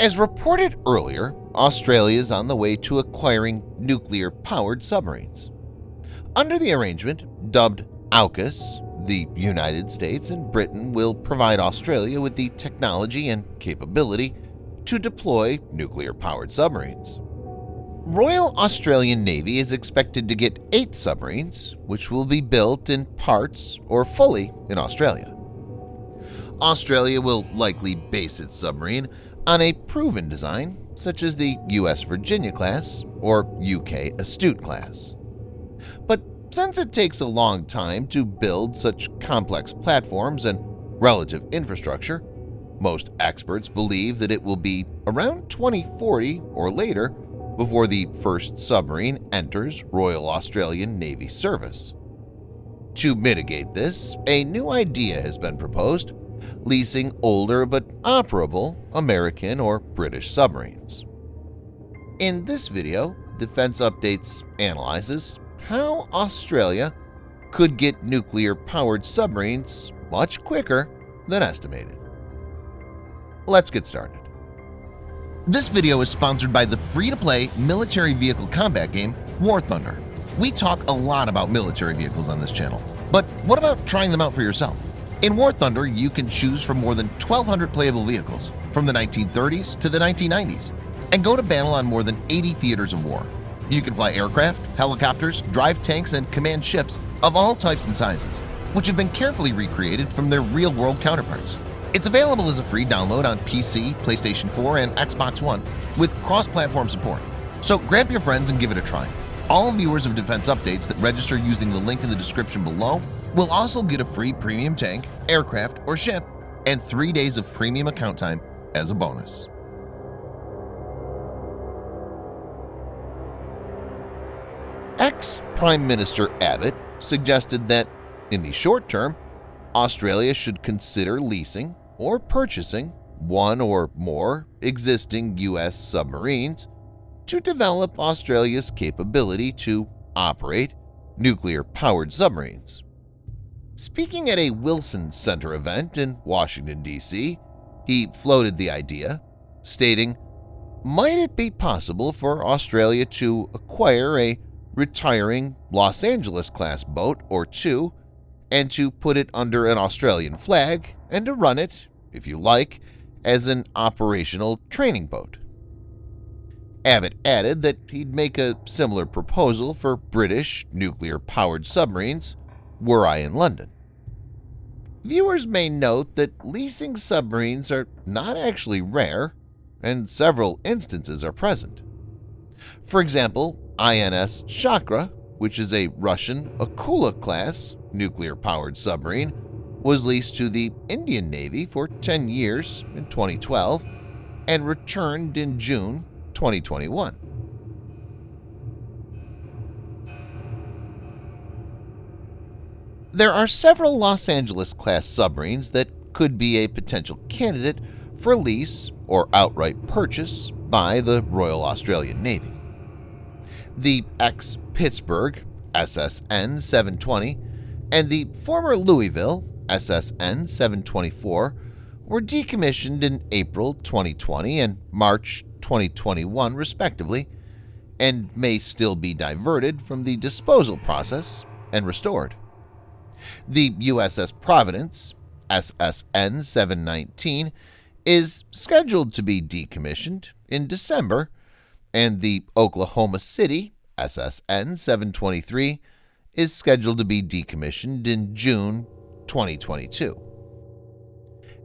As reported earlier, Australia is on the way to acquiring nuclear-powered submarines. Under the arrangement, dubbed AUKUS, the United States and Britain will provide Australia with the technology and capability to deploy nuclear-powered submarines. Royal Australian Navy is expected to get 8 submarines, which will be built in parts or fully in Australia. Australia will likely base its submarine on a proven design such as the US Virginia class or UK Astute class. But since it takes a long time to build such complex platforms and relative infrastructure, most experts believe that it will be around 2040 or later before the first submarine enters Royal Australian Navy service. To mitigate this, a new idea has been proposed: leasing older but operable American or British submarines. In this video, Defense Updates analyzes how Australia could get nuclear-powered submarines much quicker than estimated. Let's get started. This video is sponsored by the free-to-play military vehicle combat game War Thunder. We talk a lot about military vehicles on this channel, but what about trying them out for yourself? In War Thunder, you can choose from more than 1,200 playable vehicles from the 1930s to the 1990s and go to battle on more than 80 theaters of war. You can fly aircraft, helicopters, drive tanks, and command ships of all types and sizes, which have been carefully recreated from their real-world counterparts. It's available as a free download on PC, PlayStation 4, and Xbox One with cross-platform support. So grab your friends and give it a try. All viewers of Defense Updates that register using the link in the description below will also get a free premium tank, aircraft, or ship and 3 days of premium account time as a bonus. Ex-Prime Minister Abbott suggested that, in the short term, Australia should consider leasing or purchasing one or more existing U.S. submarines to develop Australia's capability to operate nuclear-powered submarines. Speaking at a Wilson Center event in Washington, D.C., he floated the idea, stating, "Might it be possible for Australia to acquire a retiring Los Angeles-class boat or two and to put it under an Australian flag and to run it, if you like, as an operational training boat?" Abbott added that he'd make a similar proposal for British nuclear-powered submarines were I in London. Viewers may note that leasing submarines are not actually rare, and several instances are present. For example, INS Chakra, which is a Russian Akula-class nuclear-powered submarine, was leased to the Indian Navy for 10 years in 2012 and returned in June 2021. There are several Los Angeles-class submarines that could be a potential candidate for lease or outright purchase by the Royal Australian Navy. The ex-Pittsburgh SSN 720 and the former Louisville SSN 724 were decommissioned in April 2020 and March 2021 respectively, and may still be diverted from the disposal process and restored. The USS Providence SSN 719 is scheduled to be decommissioned in December, and the Oklahoma City SSN 723 is scheduled to be decommissioned in June 2022.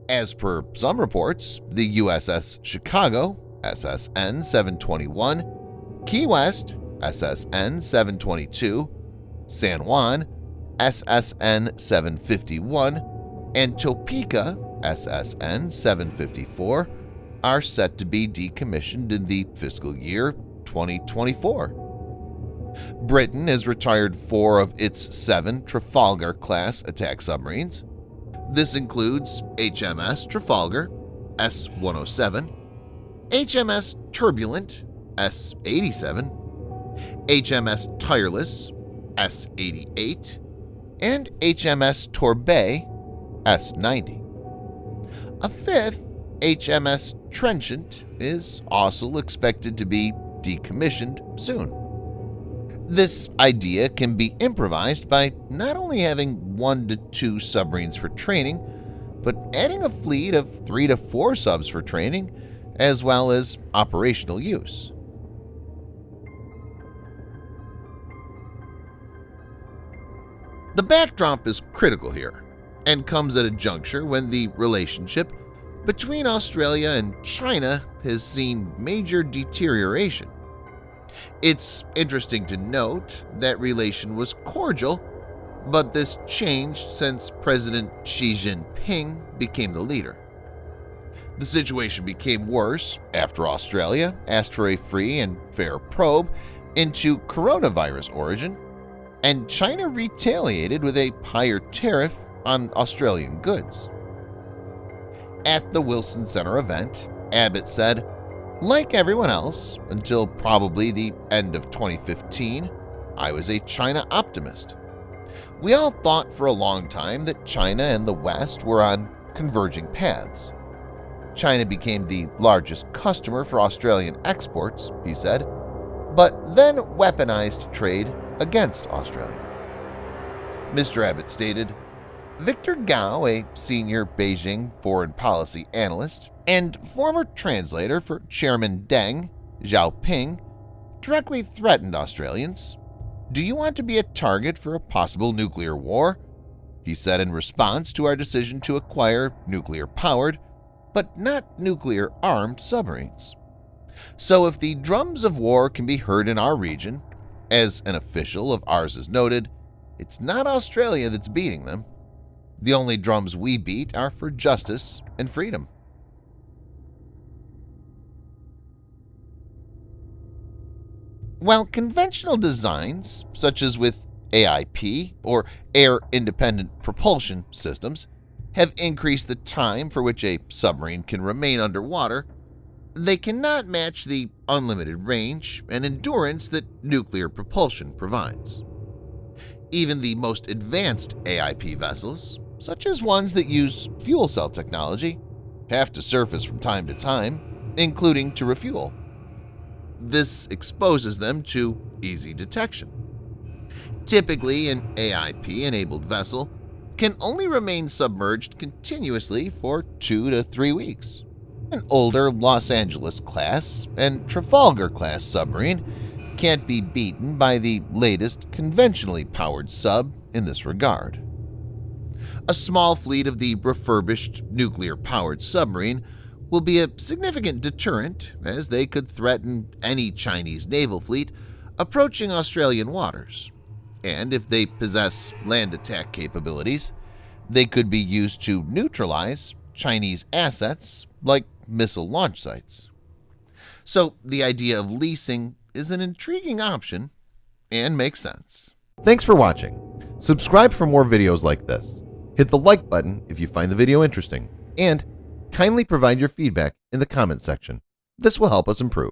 As per some reports, the USS Chicago SSN 721, Key West SSN 722, San Juan SSN 751, and Topeka SSN 754 are set to be decommissioned in the fiscal year 2024. Britain has retired 4 of its 7 Trafalgar-class attack submarines. This includes HMS Trafalgar S-107, HMS Turbulent S-87, HMS Tireless S-88, and HMS Torbay S-90. A 5th HMS Trenchant is also expected to be decommissioned soon. This idea can be improvised by not only having 1 to 2 submarines for training, but adding a fleet of 3 to 4 subs for training, as well as operational use. The backdrop is critical here, and comes at a juncture when the relationship between Australia and China has seen major deterioration. It's interesting to note that relation was cordial, but this changed since President Xi Jinping became the leader. The situation became worse after Australia asked for a free and fair probe into coronavirus origin, and China retaliated with a higher tariff on Australian goods. At the Wilson Center event, Abbott said, "Like everyone else, until probably the end of 2015, I was a China optimist. We all thought for a long time that China and the West were on converging paths. China became the largest customer for Australian exports," he said, but then weaponized trade against Australia. Mr. Abbott stated, Victor Gao, a senior Beijing foreign policy analyst and former translator for Chairman Deng Xiaoping, directly threatened Australians. "Do you want to be a target for a possible nuclear war?" he said in response to our decision to acquire nuclear-powered, but not nuclear-armed submarines. So if the drums of war can be heard in our region, as an official of ours has noted, it's not Australia that's beating them. The only drums we beat are for justice and freedom. While conventional designs, such as with AIP or air-independent propulsion systems, have increased the time for which a submarine can remain underwater, they cannot match the unlimited range and endurance that nuclear propulsion provides. Even the most advanced AIP vessels, such as ones that use fuel cell technology, have to surface from time to time, including to refuel. This exposes them to easy detection. Typically, an AIP-enabled vessel can only remain submerged continuously for 2 to 3 weeks. An older Los Angeles-class and Trafalgar-class submarine can't be beaten by the latest conventionally powered sub in this regard. A small fleet of the refurbished nuclear-powered submarine will be a significant deterrent, as they could threaten any Chinese naval fleet approaching Australian waters, and if they possess land attack capabilities, they could be used to neutralize Chinese assets like missile launch sites. So the idea of leasing is an intriguing option and makes sense. Thanks for watching. Subscribe for more videos like this. Hit the like button if you find the video interesting, and kindly provide your feedback in the comment section. This will help us improve.